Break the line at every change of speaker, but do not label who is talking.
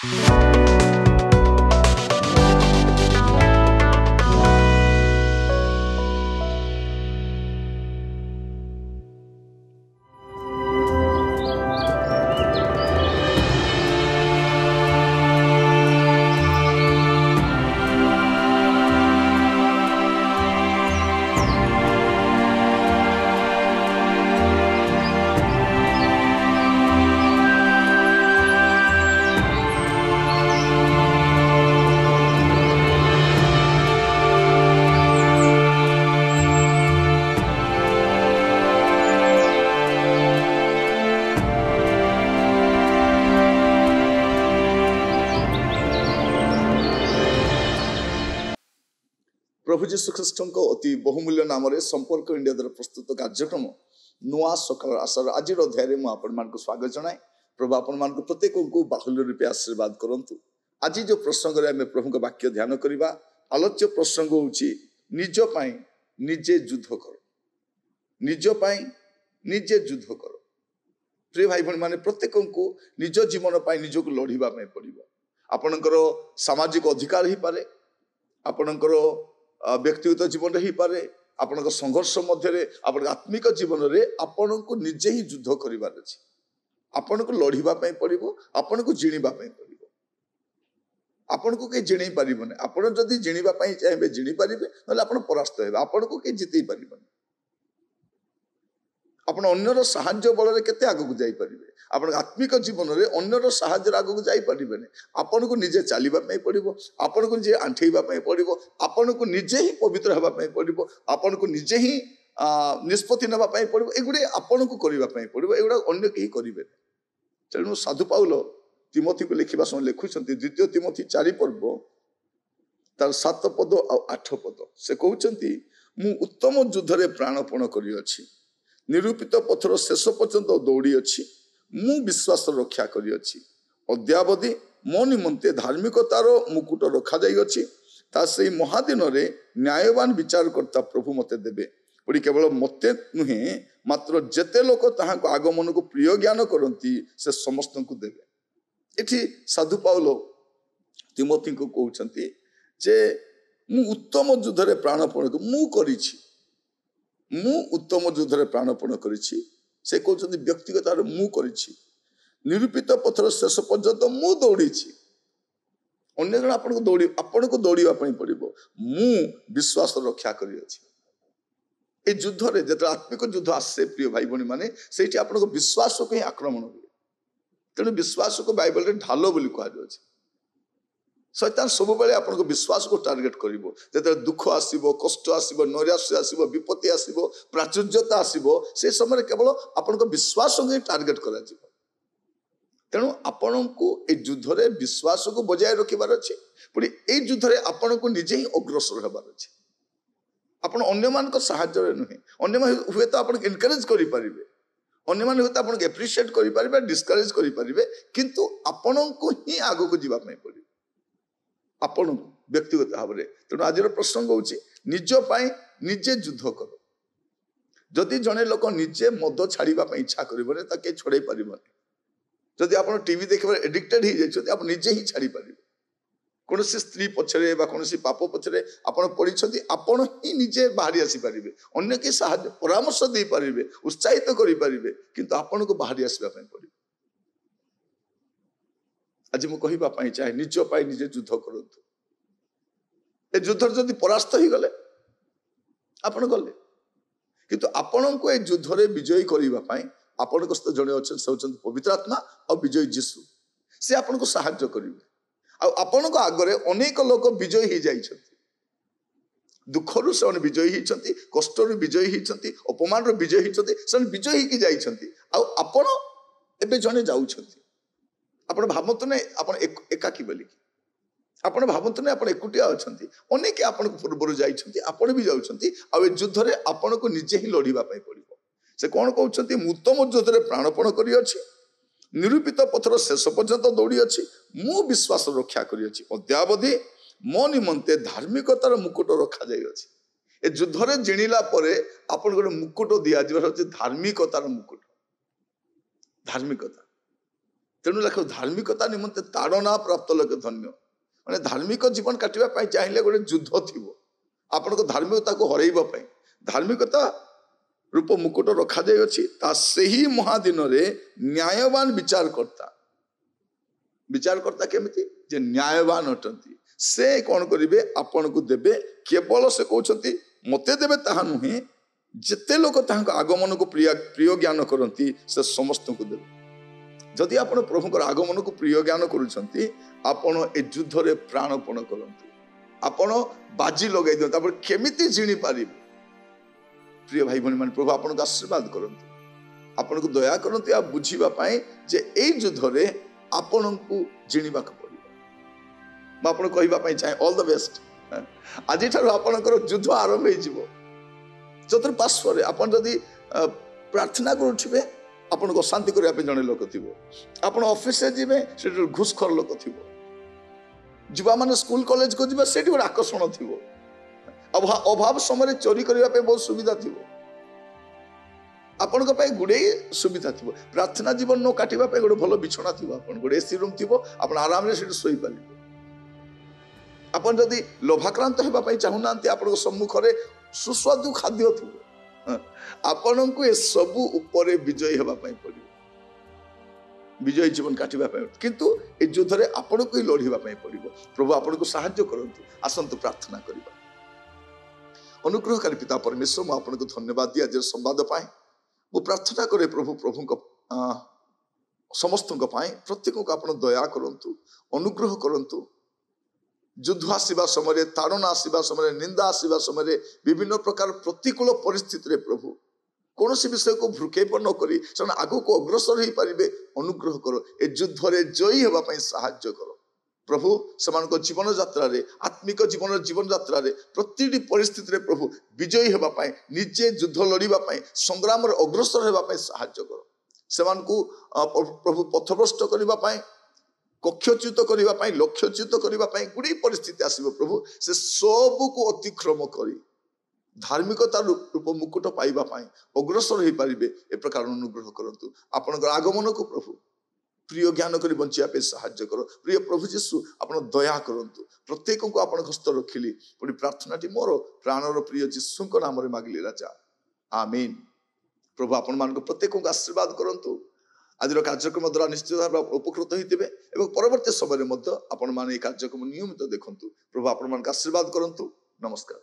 प्रभु जीशु ख्रीष्ट अति बहुमूल्य नाम संपर्क इंडिया द्वारा प्रस्तुत कार्यक्रम नुआ सकाल आशार आज अध्याय मुझे स्वागत जनाए। प्रभु आपण मान प्रत्येक को बाहुल्य रूपे आशीर्वाद करंतु। आज जो प्रसंग में प्रभु वाक्य ध्यान करवा आलोच्य प्रसंग होची निज पाई निजे युद्ध कर, निज पाई निजे युद्ध कर। प्रिय भाई भाई माने प्रत्येक को निज जीवन पाई निजक लड़िबा में पड़िबो। आपणकर सामाजिक अधिकार ही पारे, आपणकर व्यक्तिगत जीवन ही पारे, आपन संघर्ष मध्य आपण आत्मिक जीवन रे आपण को निजे ही युद्ध करिवार अछि। आपण को लड़िबा पई पड़िबो, आपण को जिणिबा पई पड़िबो। आपण को के जिणै परिबने। आपण जदी जिणिबा पई चाहेबे जिणि परिबे, नले आपण परास्त हेबे। आपण को के जितै परिबने। आपण अन्यर सहाय्य बल रे केते आगु को जाई परिबे। आपण आत्मिक जीवन रे अन्यर सहाय्य आगु को जाई परिबेने। आपण को निजे चालिबा पई पड़िबो, आपण को निजे आंठेइबा पई पड़िबो, आपण को निजे ही पवित्र हेबा पई पड़िबो, आपण को निजे ही निष्पत्ति नेबा पई पड़िबो। एगुडे आपण को करिबा पई पड़िबो, एगुडा अन्य केही करिबे। तेणु साधु पाउल तिमोथी को लिखिबा समय लिखुछंती द्वितीय तिमोथी 4 पर्व तार 7 पद और 8 पद से कहउछंती मु उत्तम युद्ध रे प्राणपण करि अछि, निरूपित पथर शेष पर्यंत दौड़ी अछि, मु विश्वास रक्षा करि अछि। अद्यावधि मो निमंते धार्मिकतार मुकुट रखा जाई अछि। ता से महादिन रे न्यायवान विचारकर्ता प्रभु मते देबे। पुरी केवल मते नुहे मात्र जेते लोक ताहाको आगमन को प्रिय ज्ञान करंती से समस्त को देबे। एठी साधु पाउल तिमोथी को कहउछंती जे मु उत्तम युद्ध रे प्राणपण मु करिछि, मु उत्तम युद्ध रे प्राणपण करिछि। से कहउछंती व्यक्तिगत मु करिछि, निरूपित पथर शेष पर्यंत मु दौड़ीछि। अन्य जन आपन को दौड़ीबा पई पड़िबो। मु विश्वास रक्षा करि अछि। ए युद्ध रे जत आत्मिक युद्ध आसे प्रिय भाई बणी माने सेठी आपन को विश्वास को ही आक्रमण हुए। तेणु विश्वास को बाइबल रे ढालो बोली कहा जाय अछि। शैतान सब बेले आपन को विश्वास को टार्गेट करिवो। जते दुख आसीबो, कष्ट आसीबो, नैराश्य आसीबो, विपत्ति आसीबो, प्राचुर्यता आसीबो, से समय केवल आपन को विश्वास को टार्गेट करा जिवो। तेणु आपन को ए युद्ध रे विश्वास को बजाय रखिबार अछि। पुरी ए युद्ध रे आपन को निजे ही अग्रसर हेबार अछि। आपन अन्य मान को सहायता रे नुहे, अन्य मान हुए तो आपन एनकरेज करि परिबे, अन्य मान हुए तो आपन एप्रिशिएट करि परिबे, डिस्करेज करि परिबे, किंतु आपन को ही आगो को जीवा पई पड़िबो आपण व्यक्तिगत भाव में। तेणु आज प्रसंग होची निज पाई निजे युद्ध कर। जदि जने लोक निजे मद छाड़ीबा पई इच्छा करिबने ताके छोड़ै परिबने। जदि आपण टीवी देखिबार एडिक्टेड ही जाइछथि, आपण निजे ही छाड़ी परिबे। कोनोसी स्त्री पछरे बा कोनोसी पाप पछरे आपण पड़िछथि, आपण ही निजे बाहरी आसी परिबे। अन्य के सहायता परामर्श दे परिबे, उत्साहित करि परिबे, किंतु आपण को बाहरी आसीबा पई पड़िबे। आज मु कहिबा पई चाहे निज पाई निजे युद्ध करंतु। ए युद्ध जदि परास्त ही गले आपण गले, किंतु आपण को ए युद्ध रे विजयी करिबा पई आपण को जणे अछन से होचन पवित्र आत्मा और विजयी यीशु। से आपण को सहायता करिवे। आ आपण को आगरे अनेक लोक विजयी ही जाइछथि। दुखरु से विजयी हिचंती, कष्टरु विजयी हिचंती, अपमान रो विजयी हिचंती, से विजयी की जाइछथि। आ आपण एबे जणे जाउछथि। आपण भावंतु ने आपण एकाकी बोली, आपण भावंतु ने आपण एकुटिया अछंती। अनेक आपण पूर्वरु जाइछंती, आपण भी जाउछंती। आ ए युद्ध रे आपण को निजे ही लड़िबा पई पड़िबो। से कोन कहउछंती उत्तम युद्ध रे प्राणपण करि अछि, निरूपित पथर शेष पर्यंत दौड़ी अछि, मु विश्वास रक्षा करि अछि। अद्यावधि मो निमंते धार्मिकतार मुकुट रखा जाय अछि। ए युद्ध रे जिणिला परे आपण को मुकुट दिया जिबार अछि, धार्मिकतार मुकुट। धार्मिकता तेणु लेख धार्मिकता निमंते ताड़ना प्राप्त लोक धन्य माने धार्मिक जीवन काटिबा चाहिए गोटे युद्ध थी आपण धार्मिकता को हरइबा धार्मिकता रूप मुकुट रखा जाय अछि ता सही महादिन रे न्यायवान विचारकर्ता केमिति जे न्यायवान अटंती से कौन करिवे आपण को देबे केवल से कहउछंती मते देबे ताहा नुहे जेते लोक ताहां आगमन को प्रिय ज्ञान करंती से समस्त को देबे जदि आपण प्रभुकर आगमन को प्रिय ज्ञान करूछंती आपण ए युद्ध रे प्राणपण करंती आपण बाजी लगाई दियंती आपण केमिति जिणी पारिबे प्रिय भाई भनी मान प्रभु आपन को आशीर्वाद करंतु आपन को दया करंतु आ बुझीबा पाए जे ए युद्ध रे आपन को जिणीबा को पड़िबो म आपन कहिबा पाए चाहे ऑल द बेस्ट आज ठार आपन को युद्ध आरंभ हो जिवो चतुर्पार्श्व रे आपन जदी प्रार्थना कर उठिबे आपन को शांति करिया पे जने लोक थिबो आपन ऑफिस से जिबे से घुसखोर लोक थिबो जीवा माने स्कूल कॉलेज को जिबे सेठी गोटे आकर्षण थिबो अभाव समय चोरी करने बहुत सुविधा थी आपण गुड़े सुविधा थी प्रार्थना जीवन न काटिबा गोटे भल बिछना थी गोटे एसी रूम थी आप आराम से शोई पारे आपन जदि लोभाक्रांत होगा चाहूना आपण सम्मुख में सुस्वादु खाद्य थी आपण को ए सबु उपरे विजयी होगा पड़ो विजयी जीवन काटिबा किंतु ए युद्ध रे आपण को लड़िबा पड़ो प्रभु आपण को साहाय्य करंतु आसंतु प्रार्थना करिबा अनुग्रहकारी पिता परमेश्वर मैं आपको धन्यवाद दिया आज संवाद पाए वो प्रार्थना करे प्रभु प्रभु समस्त प्रत्येक को आप दया करंतु अनुग्रह करंतु युद्ध आसवा समय ताड़ना आसवा समय निंदा आसवा समय विभिन्न प्रकार प्रतिकूल परिस्थिति प्रभु कौन सी विषय को भ्रुक्षेप न करी से आगु को अग्रसर हो पारे अनुग्रह करो ए युद्ध रे जयी होगा साहाय्य करो प्रभु समान जीवन यात्रा रे आत्मिक जीवन यात्रा रे प्रति परिस्थिति रे प्रभु विजयी होगा निजे युद्ध लड़ाई संग्राम अग्रसर होगा साहाय्य करो समान को प्रभु पथभ्रष्ट करने कक्षच्युत करने लक्ष्यच्युत करने गुड़ी परिस्थिति आसो प्रभु से सबू को अतिक्रम करी धार्मिकता रूप मुकुट पाइबापी अग्रसर हो पारे ए प्रकार अनुग्रह करंतु आपन आगमन को प्रभु प्रिय ज्ञान करी बंचिया पे साहाय्य करो प्रिय प्रभु जीशु आपण दया करंतु प्रत्येक को आपण हस्त रखिली पुणी प्रार्थनाटी मोर प्राणर प्रिय जीशु नाम रे मागिली राजा आमीन प्रभु आपण मान प्रत्येक को आशीर्वाद करंतु आज कार्यक्रम द्वारा निश्चित भाव उपकृत होते परवर्ती समय आपण मान कार्यक्रम नियमित देखंतु प्रभु आपण मान आशीर्वाद करंतु नमस्कार।